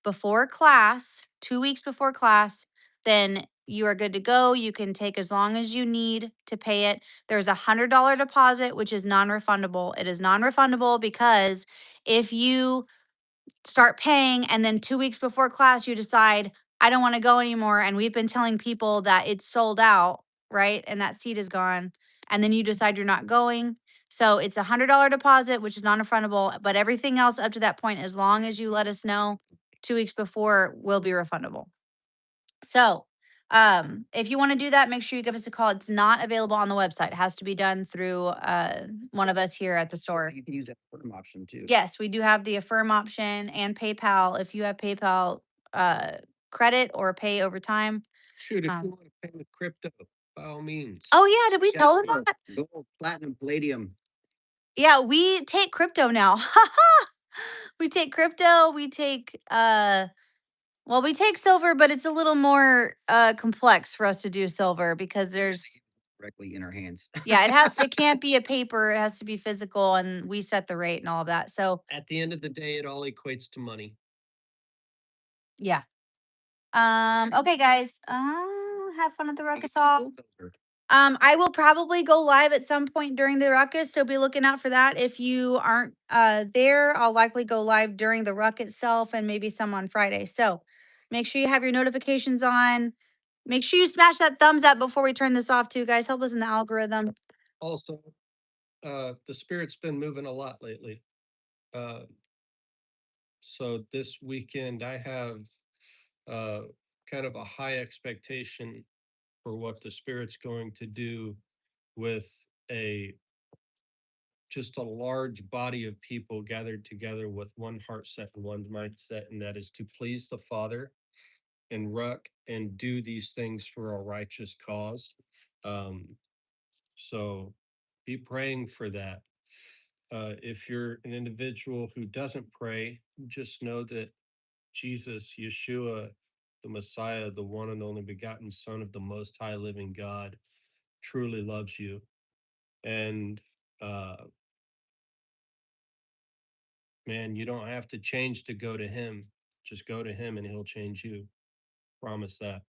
before class, 2 weeks before class, then you are good to go. You can take as long as you need to pay it. There's $100 deposit, which is non-refundable. It is non-refundable because if you start paying and then 2 weeks before class you decide I don't want to go anymore, and we've been telling people that it's sold out, right, and that seat is gone, and then you decide you're not going, so it's $100 deposit, which is non-refundable, but everything else up to that point, as long as you let us know 2 weeks before, will be refundable. So if you want to do that, make sure you give us a call. It's not available on the website. It has to be done through one of us here at the store. You can use that firm option too. Yes, we do have the Affirm option and PayPal. If you have PayPal credit or pay over time. Shoot, if Um, you want to pay with crypto, by all means. Oh yeah, did we Yeah, tell her sure. that? Gold, platinum, palladium. Yeah, we take crypto now. We take crypto, we take well, we take silver, but it's a little more complex for us to do silver because there's Directly in our hands. yeah, it can't be a paper, it has to be physical, and we set the rate and all of that. So At the end of the day, it all equates to money. yeah. Okay, guys. Have fun at the Ruckus Hall. I will probably go live at some point during the ruckus, so be looking out for that. If you aren't there, I'll likely go live during the ruck itself and maybe some on Friday. So make sure you have your notifications on. Make sure you smash that thumbs up before we turn this off too, guys. Help us in the algorithm. Also, the spirit's been moving a lot lately. Uh, so this weekend I have uh, kind of a high expectation for what the spirit's going to do with a just a large body of people gathered together with one heart set and one mindset, and that is to please the Father and ruck and do these things for a righteous cause. Um, so be praying for that. If you're an individual who doesn't pray, just know that Jesus, Yeshua, the Messiah, the one and only begotten Son of the Most High Living God, truly loves you. And uh, man, you don't have to change to go to Him. Just go to Him and He'll change you. Promise that.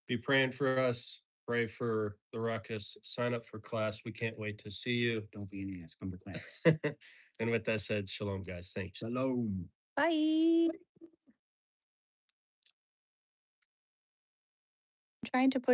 Be praying for us. Pray for the Ruckus. Sign up for class. We can't wait to see you. Don't be an ass. Come to class. And with that said, shalom, guys. Thanks. Shalom. Bye. Trying to put